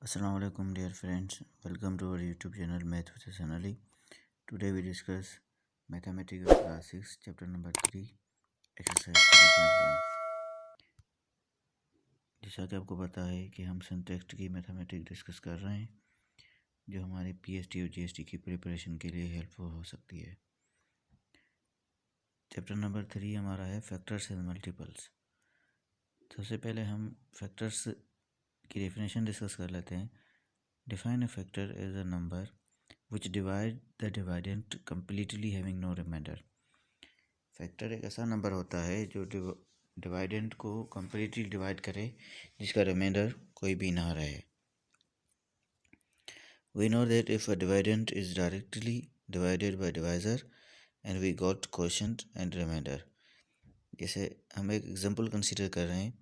Assalamu alaikum dear friends, welcome to our YouTube channel Math with Hasan Ali. Today we discuss Mathematics of Class 6 chapter number 3 exercise 3.1. जैसा कि आपको पता है कि हम syntax की मैथमेटिक्स डिस्कस कर रहे हैं जो हमारे पीएसटी और जीएसटी की प्रिपरेशन के लिए हेल्पफुल हो सकती है। चैप्टर नंबर 3 हमारा है फैक्टर्स एंड मल्टीपल्स। सबसे पहले हम फैक्टर्स की डेफिनेशन डिस्कस कर लेते हैं। Define a factor as a number which divide the dividend completely having no remainder. Factor एक ऐसा नंबर होता है जो डिवाइडेंट को कम्प्लीटली डिवाइड करे जिसका रिमाइंडर कोई भी ना रहे। We know that if a dividend is directly divided by divisor and we got quotient and remainder. जैसे हम एक एग्जांपल कंसीडर कर रहे हैं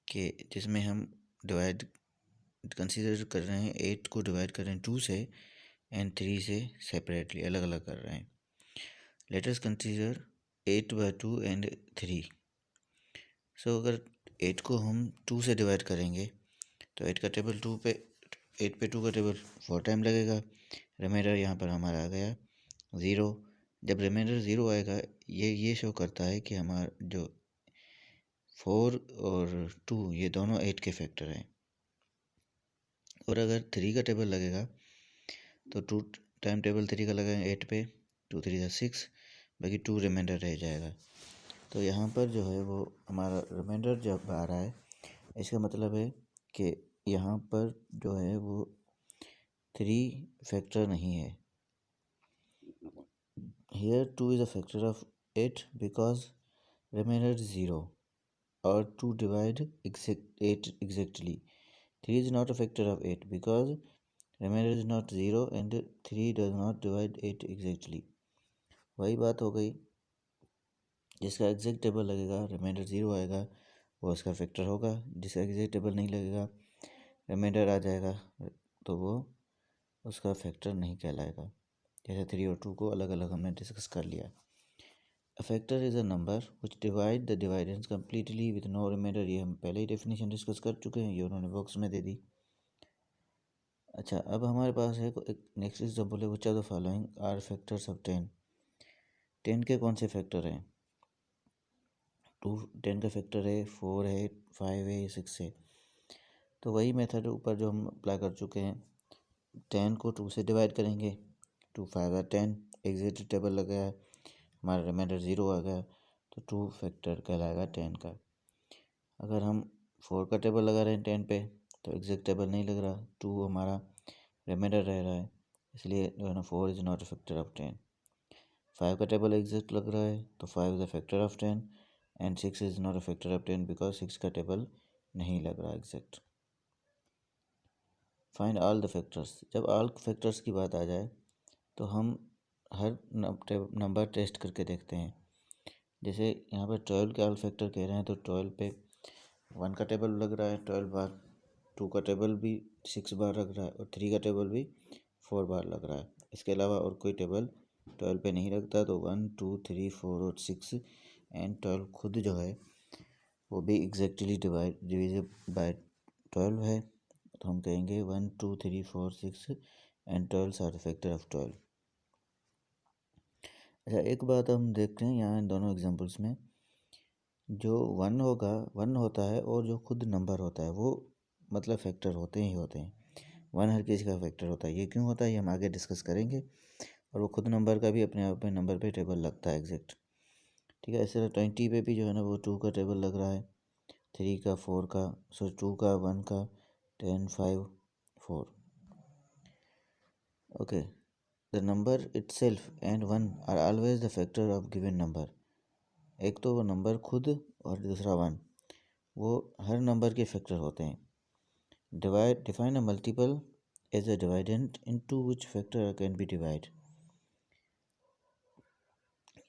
कि जिसमें हम कंसीडर कर रहे हैं 8 को डिवाइड कर रहे हैं 2 से एंड 3 से सेपरेटली अलग अलग कर रहे हैं। Let us consider 8/2 and 3। सो अगर 8 को हम 2 से डिवाइड करेंगे तो 8 का टेबल 2 पे 8 पे 2 का टेबल 4 टाइम लगेगा। रिमाइंडर यहाँ पर हमारा आ गया 0। जब रिमाइंडर 0 आएगा ये शो करता है कि हमारा जो 4 और 2 ये दोनों 8 के फैक्टर हैं। और अगर 3 का टेबल लगेगा तो 2 टाइम टेबल 3 का लगेगा 8 पे 2 3 6, बाकी 2 रिमाइंडर रह जाएगा। तो यहाँ पर जो है वो हमारा रिमाइंडर जब आ रहा है इसका मतलब है कि यहाँ पर जो है वो 3 फैक्टर नहीं है। Here 2 is a factor of 8 because remainder is 0 or to divide 8 exactly. 3 is not a factor of 8 because remainder is not 0 and 3 does not divide 8 exactly. वही बात हो गई, जिसका एग्जैक्ट टेबल लगेगा रिमाइंडर 0 आएगा वो उसका फैक्टर होगा, जिसका एग्जैक्ट टेबल नहीं लगेगा रिमाइंडर आ जाएगा तो वो उसका फैक्टर नहीं कहलाएगा। जैसे 3 और 2 को अलग अलग हमने डिस्कस कर लिया। A factor is a number which divide the dividends completely with no remainder। ये हम पहले ही डेफिनेशन डिस्कस कर चुके हैं, ये उन्होंने बॉक्स में दे दी। अच्छा, अब हमारे पास है एक नेक्स्ट एग्जाम्पल है which of the following are factors of 10। 10 के कौन से फैक्टर हैं? 10 का फैक्टर है 4 है 5 है 6 है। तो वही मेथड ऊपर जो हम अप्लाई कर चुके हैं। 10 को 2 से डिवाइड करेंगे, 2 5 10 एग्जैक्ट टेबल लग गया, हमारा रिमाइंडर 0 आ गया तो 2 फैक्टर कहलाएगा 10 का। अगर हम 4 का टेबल लगा रहे हैं 10 पे तो एग्जैक्ट टेबल नहीं लग रहा, 2 हमारा रिमाइंडर रह रहा है, इसलिए जो है ना 4 is not a factor of 10। 5 का टेबल एग्जैक्ट लग रहा है तो 5 is a factor of 10 and 6 is not a factor of 10 because 6 का टेबल नहीं लग रहा exact. Find all the factors. जब ऑल फैक्टर्स की बात आ जाए तो हम हर नंबर टेस्ट करके देखते हैं। जैसे यहाँ पर 12 के ऑल फैक्टर कह रहे हैं तो 12 पे 1 का टेबल लग रहा है 12 बार, 2 का टेबल भी 6 बार लग रहा है और 3 का टेबल भी 4 बार लग रहा है। इसके अलावा और कोई टेबल 12 पे नहीं लगता, तो 1 2 3 4 और 6 एंड 12 खुद जो है वो भी एग्जैक्टली डिविजिबल बाय 12 है। तो हम कहेंगे 1 2 3 4 6 and 12 are the factor of 12। अच्छा, एक बात हम देखते हैं यहाँ इन दोनों एग्जांपल्स में, जो 1 होता है और जो खुद नंबर होता है वो मतलब फैक्टर होते ही होते हैं। 1 हर किसी का फैक्टर होता है, ये क्यों होता है ये हम आगे डिस्कस करेंगे। और वो खुद नंबर का भी अपने आप में नंबर पे टेबल लगता है एग्जैक्ट, ठीक है। इस तरह 20 पे भी जो है ना वो 2 का टेबल लग रहा है, 3 का 4 का 2 का 1 का 10 5 4। Okay, the number itself and 1 are always the factor of given number. एक तो वो नंबर खुद और दूसरा 1 वो हर नंबर के फैक्टर होते हैं। Define a multiple as a dividend into which factor can be divide.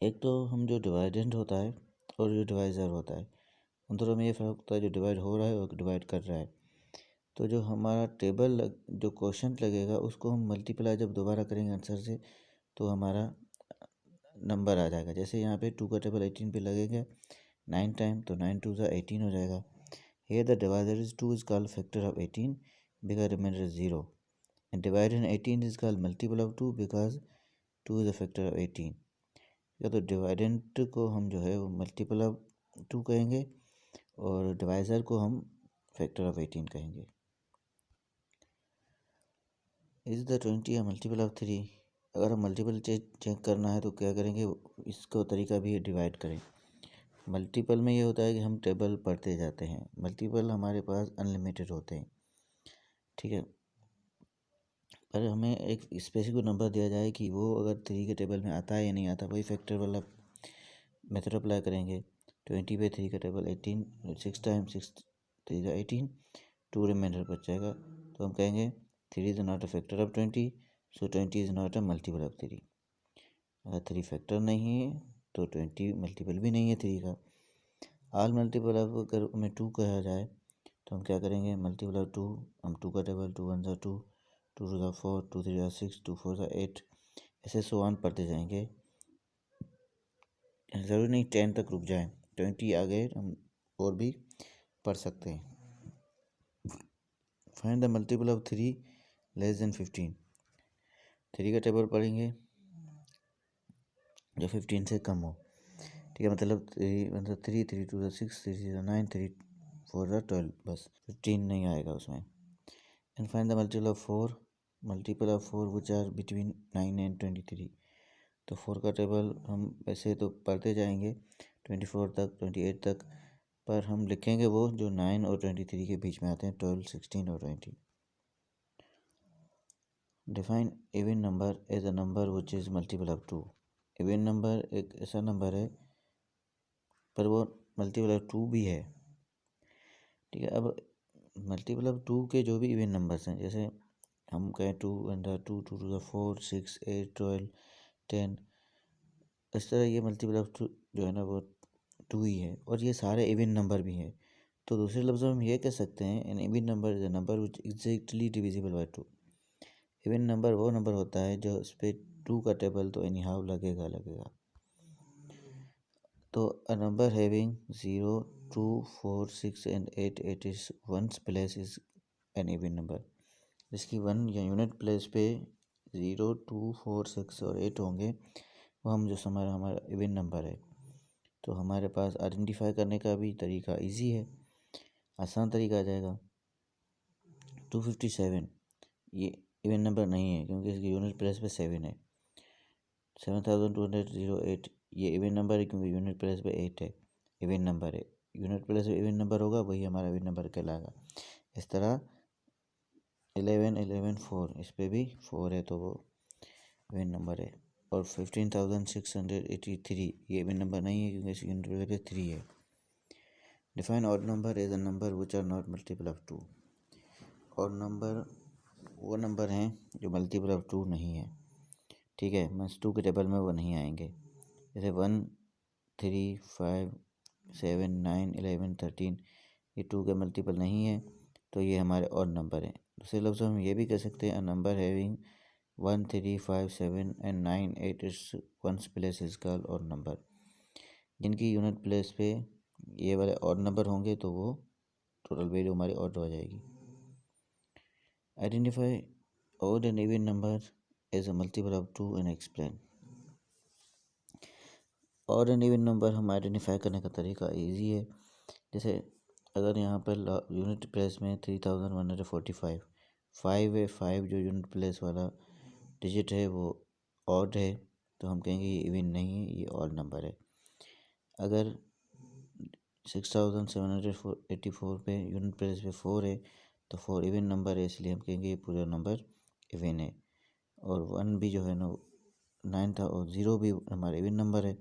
एक तो हम जो डिवाइडेंट होता है और जो डिवाइज़र होता है उन दोनों में ये फ़र्क होता है, जो डिवाइड हो रहा है और डिवाइड कर रहा है। तो जो हमारा जो क्वोशंट लगेगा उसको हम मल्टीप्लाई जब दोबारा करेंगे आंसर से तो हमारा नंबर आ जाएगा। जैसे यहाँ पे 2 का टेबल 18 पे लगेगा 9 टाइम तो 9 2 18 हो जाएगा। Here the divisor is 2 is called factor of 18 because remainder is 0. And divided 18 is called multiple of 2 because 2 is a factor of 18. या तो डिवाइडेंट को हम जो है वो मल्टीपल ऑफ 2 कहेंगे और डिवाइज़र को हम फैक्टर ऑफ 18 कहेंगे. Is the 20 a multiple of 3? अगर हम मल्टीपल चेक करना है तो क्या करेंगे, इसको तरीका भी डिवाइड करें. मल्टीपल में ये होता है कि हम टेबल पढ़ते जाते हैं. मल्टीपल हमारे पास अनलिमिटेड होते हैं, ठीक है. पर हमें एक स्पेसिफिक नंबर दिया जाए कि वो अगर 3 के टेबल में आता है या नहीं आता, वही फैक्टर वाला मेथड अप्लाई करेंगे. 20 पे 3 का टेबल 18, 6 टाइम्स 6 3 का 18, 2 रिमाइंडर बच जाएगा. तो हम कहेंगे 3 is not a factor of 20, so 20 is not a multiple of 3. अगर 3 फैक्टर नहीं है तो 20 मल्टीपल भी नहीं है 3 का. ऑल मल्टीपल ऑफ अगर हमें 2 कहा जाए तो हम क्या करेंगे, मल्टीपल ऑफ 2, हम 2 का टेबल 2 1 2, 2 2 4, 2 3 6, 2 4 8, ऐसे सो ऑन पढ़ते जाएंगे. ज़रूरी नहीं 10 तक रुक जाएं, 20 आ गए हम और भी पढ़ सकते हैं. Find the multiple of 3 less than 15. 3 का टेबल पढ़ेंगे जो 15 से कम हो, ठीक है. मतलब 3 3 2 6, 3 3 9, 3 4 12, बस 15 नहीं आएगा उसमें. And find the multiple of 4 which are between 9 and 23. तो 4 का टेबल हम वैसे तो पढ़ते जाएंगे 24 तक 28 तक, पर हम लिखेंगे वो जो 9 और 23 के बीच में आते हैं, 12 16 और 20. Define even number as a number which is multiple of 2. Even number एक ऐसा नंबर है पर वो मल्टीपल ऑफ 2 भी है, ठीक है. अब मल्टीपल ऑफ 2 के जो भी इवन नंबर्स हैं, जैसे हम कहें 2 2 2 2 4 6 8 12 10, इस तरह ये मल्टीपल ऑफ 2 जो है ना वो 2 ही है और ये सारे इवन नंबर भी हैं. तो दूसरे लफ्ज़ों में हम ये कह सकते हैं an even number is a number which exactly divisible by 2. Even number वो नंबर होता है जो उस पर 2 का टेबल तो एनी हाउ लगेगा. तो a number having 0 2 4 6 and 8 8 is ones place is an even number. जिसकी 1 या यूनिट प्लेस पे 0 2 4 6 और 8 होंगे वो हम जो हमारा इवन नंबर है. तो हमारे पास आइडेंटिफाई करने का भी तरीका इजी है, आसान तरीका आ जाएगा. 257 ये इवन नंबर नहीं है क्योंकि इसकी यूनिट प्लेस पे 7 है. 7208 ये इवन नंबर है क्योंकि यूनिट प्लेस पे 8 है, इवन नंबर है. यूनिट प्लेस पे इवन नंबर होगा वही हमारा इवन नंबर कहलाएगा. इस तरह 11 11 4 इस पे भी 4 है तो वो इवन नंबर है. और 15,683 ये इवन नंबर नहीं है क्योंकि इसकी यूनिट प्लेस पे 3 है. Define odd number is a number which are not multiple of 2. Odd number वो नंबर हैं जो मल्टीपल ऑफ 2 नहीं है, ठीक है. मीन्स 2 के टेबल में वो नहीं आएंगे. जैसे 1 3 5 7 9 11 13 ये 2 के मल्टीपल नहीं है तो ये हमारे ऑड नंबर हैं. दूसरे लफ्ज़ों में हम ये भी कह सकते हैं a number having 1 3 5 7 and 9 8 is ones place is called odd number. जिनकी यूनिट प्लेस पे ये वाले ऑड नंबर होंगे तो वो टोटल वैल्यू हमारी ऑड हो जाएगी. Identify odd and even number as a multiple of 2 and explain. Odd and even number हम आइडेंटिफाई करने का तरीका इजी है. जैसे अगर यहाँ पर यूनिट प्लेस में 3145 5 है, 5 जो यूनिट प्लेस वाला डिजिट है वो ऑड है तो हम कहेंगे ये इवन नहीं है, ये ऑड नंबर है. अगर 6784 पे यूनिट प्लेस पे 4 है तो 4 इवन नंबर है, इसलिए हम कहेंगे ये पूरा नंबर इवन है. और 1 भी जो है ना 9 था और 0 भी हमारा इवन नंबर है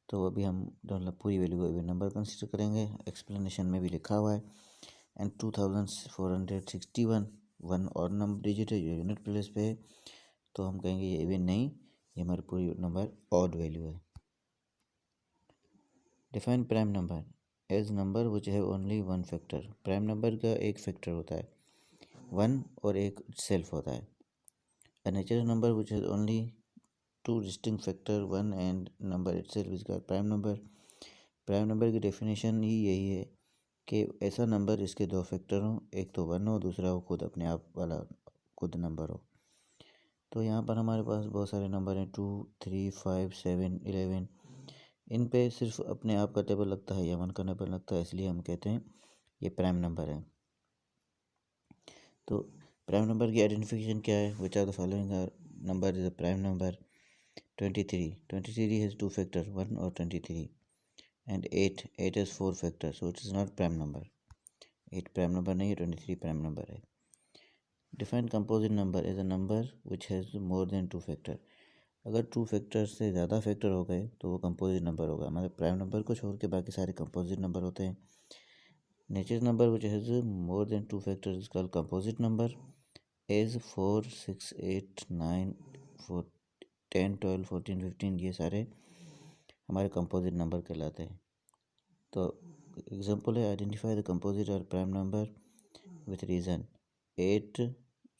तो अभी हम मतलब पूरी वैल्यू को इवन नंबर कंसिडर करेंगे. एक्सप्लेनेशन में भी लिखा हुआ है. एंड 2461 वन और नंबर डिजिट है जो यूनिट प्लेस पे है तो हम कहेंगे ये इवन नहीं, ये हमारी पूरी नंबर ऑड वैल्यू है. Define prime number as number which have only one factor. Prime number का एक फैक्टर होता है 1 और एक सेल्फ होता है. A natural number which has only 2 distinct factor 1 and number itself is called prime number. Prime number की definition ही यही है कि ऐसा नंबर जिसके दो फैक्टर हों, एक तो 1 हो, दूसरा वो खुद अपने आप वाला खुद नंबर हो। तो यहाँ पर हमारे पास बहुत सारे नंबर हैं 2, 3, 5, 7, 11। इन पे सिर्फ अपने आप का टेबल लगता है या 1 का टेबल लगता है, इसलिए हम कहते हैं ये प्राइम नंबर है। तो प्राइम नंबर की आइडेंटिफिकेशन क्या है? Which are the following number is a prime number? 23 has 2 factor 1 और 23, and 8 has 4 factor, so it is not prime number. 8 prime number नहीं है, 23 प्राइम नंबर है। Define composite number is a number which has more than 2 factor. अगर 2 factor से ज़्यादा factor हो गए तो वो कंपोजिट नंबर होगा। मतलब प्राइम नंबर को छोड़ के बाकी सारे कंपोजिट नंबर होते हैं। Natural number which has more than 2 factor is called composite number. As 4, 6, 8, 9, 10, 12, 14, 15 ये सारे हमारे कंपोजिट नंबर कहलाते हैं। तो एग्जांपल है, आइडेंटिफाई द कंपोजिट और prime number with reason. 8,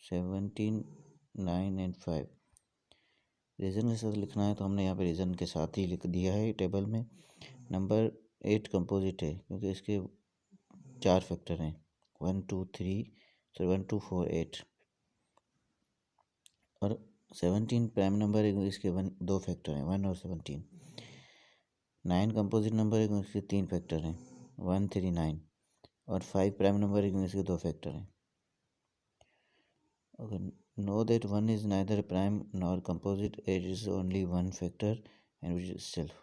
17, 9 and 5। Reason के साथ लिखना है तो हमने यहाँ पे रीज़न के साथ ही लिख दिया है टेबल में। नंबर 8 कंपोजिट है क्योंकि इसके 4 फैक्टर हैं, 1, 2, 4, 8। और 17 प्राइम नंबर है, इसके 2 फैक्टर हैं, 1 और 17। 9 कंपोजिट नंबर है, इसके 3 फैक्टर हैं, 1, 3, 9। और 5 प्राइम नंबर है, इसके 2 फैक्टर हैं। Okay, know that 1 is neither prime nor composite, it is only one factor and which is self।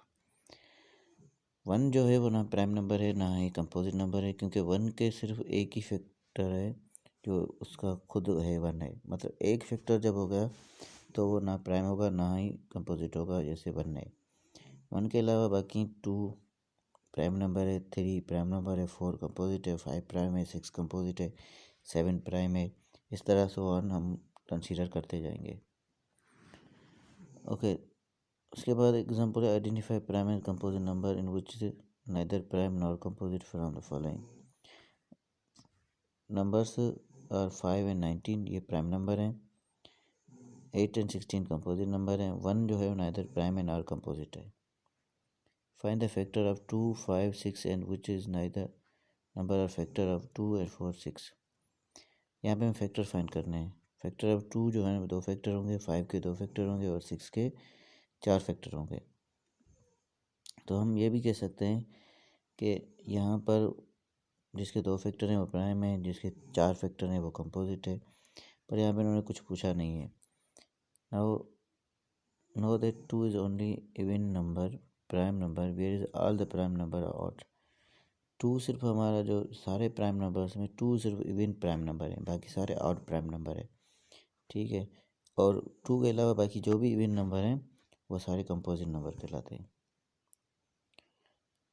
1 जो है वो ना प्राइम नंबर है ना ही कंपोजिट नंबर है, क्योंकि 1 के सिर्फ एक ही फैक्टर है जो उसका खुद है 1 है। मतलब एक फैक्टर जब हो गया तो वो ना प्राइम होगा ना ही कंपोजिट होगा, जैसे 1 है। 1 के अलावा बाकी 2 प्राइम नंबर है, 3 प्राइम नंबर है, 4 कंपोजिट है, 5 प्राइम है, 6 कंपोजिट है, 7 प्राइम है। इस तरह से 1 हम कंसीडर करते जाएंगे। ओके, उसके बाद एग्जांपल है, identify prime and composite number in which neither prime nor composite from the following. Numbers are 5 and 19, ये प्राइम नंबर हैं। 8 एंड 16 कंपोजिट नंबर हैं। 1 जो है neither prime and nor composite है। Find the factor of 2, 5, 6 and which is neither number और factor of 2 and 4, 6। यहाँ पे हम फैक्टर फाइंड करने हैं। फैक्टर ऑफ 2 जो है 2 फैक्टर होंगे, 5 के 2 फैक्टर होंगे और 6 के 4 फैक्टर होंगे। तो हम ये भी कह सकते हैं कि यहाँ पर जिसके 2 फैक्टर हैं वो प्राइम है, जिसके 4 फैक्टर हैं वो कंपोजिट है। पर यहाँ पे उन्होंने कुछ पूछा नहीं है। Now know that 2 is only even number prime number where is all the prime number are odd. 2 सिर्फ हमारा जो सारे प्राइम नंबर्स में 2 सिर्फ इवन प्राइम नंबर है, बाकी सारे ऑड प्राइम नंबर है। ठीक है, और 2 के अलावा बाकी जो भी इवन नंबर हैं वो सारे कंपोजिट नंबर कहलाते हैं।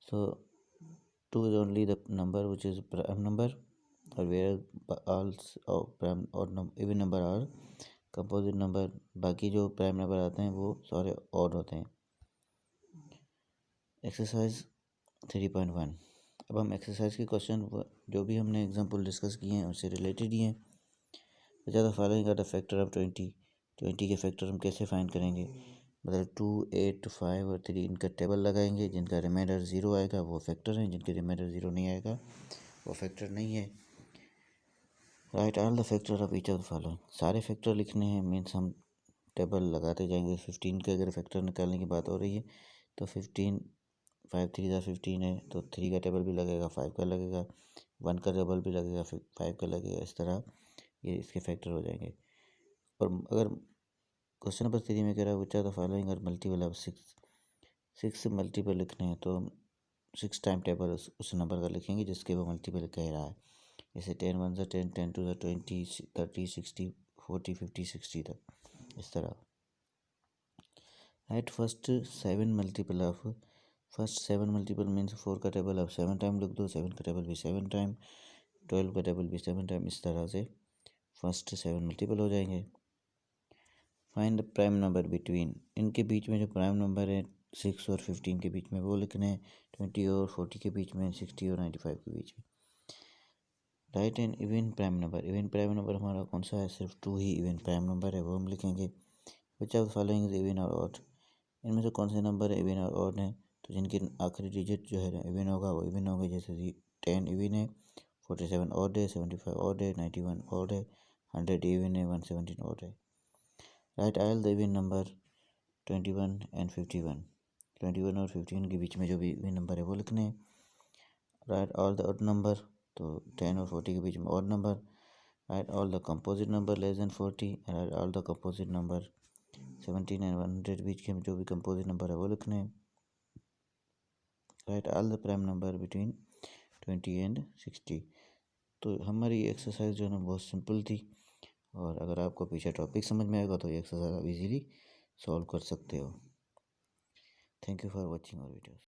सो 2 is only the number which is prime number, और where all prime और even number are composite number। बाकी जो प्राइम नंबर आते हैं वो सारे ऑड होते हैं। एक्सरसाइज 3.1। अब हम एक्सरसाइज के क्वेश्चन जो भी हमने एग्जांपल डिस्कस किए हैं उससे रिलेटेड ही हैं। ज़्यादा following are the factor of 20 के फैक्टर हम कैसे फाइंड करेंगे? मतलब 2, 8, 5 और 3 इनका टेबल लगाएंगे। जिनका रिमाइंडर 0 आएगा वो फैक्टर हैं, जिनके रिमाइंडर 0 नहीं आएगा वो फैक्टर नहीं है। Right all the factor of each of the following. सारे फैक्टर लिखने हैं, मीन्स हम टेबल लगाते जाएंगे। 15 के अगर फैक्टर निकालने की बात हो रही है तो 15, 5 3 15 है तो 3 का टेबल भी लगेगा, 5 का लगेगा, 1 का टेबल भी लगेगा, फिर 5 का लगेगा। इस तरह ये इसके फैक्टर हो जाएंगे। और अगर क्वेश्चन नंबर 3 में कह रहा है विच आर द फॉलोइंग और मल्टीपल ऑफ 6 मल्टीपल लिखने हैं तो हम 6 टाइम टेबल उस नंबर का लिखेंगे जिसके वो मल्टीपल कह रहा है। जैसे 10 1 10, 10 2 20, 30, 60, 40, 50, 60 तक। इस तरह राइट फर्स्ट 7 मल्टीपल मीन्स 4 का टेबल आप 7 टाइम लिख दो, 7 का टेबल भी 7 टाइम, 12 का टेबल भी 7 टाइम। इस तरह से फर्स्ट 7 मल्टीपल हो जाएंगे। Find the prime number between, इनके बीच में जो प्राइम नंबर है 6 और 15 के बीच में वो लिखने हैं, 20 और 40 के बीच में, 60 और 95 के बीच में। Right and even prime number, even prime number हमारा कौन सा है? सिर्फ 2 ही इवन प्राइम नंबर है, वो हम लिखेंगे। Which of the following is even और ऑड, इनमें से कौन से नंबर है इवन और ऑड हैं? तो जिनकी आखिरी डिजिट जो है इवन होगा वो इवन होंगे, जैसे 10 इवन है, 47 ऑड है, 75 ऑड है, 91 ऑड है, 100 इवन है, 117 ऑड है. Right all the even number 21 and 51. 21 और 15 के बीच में जो भी इवन नंबर है वो लिखने हैं. Right all the odd number, तो 10 और 40 के बीच में odd number. Right all the composite number less than 40. Right all the composite number 17 and 100 बीच के जो भी कंपोजिट नंबर है वो लिखने हैं. Right all the prime number between 20 and 60. तो हमारी एक्सरसाइज जो है ना बहुत सिंपल थी, और अगर आपको पीछे टॉपिक समझ में आएगा तो ये एक्सरसाइज आप इजीली सॉल्व कर सकते हो. Thank you for watching our videos.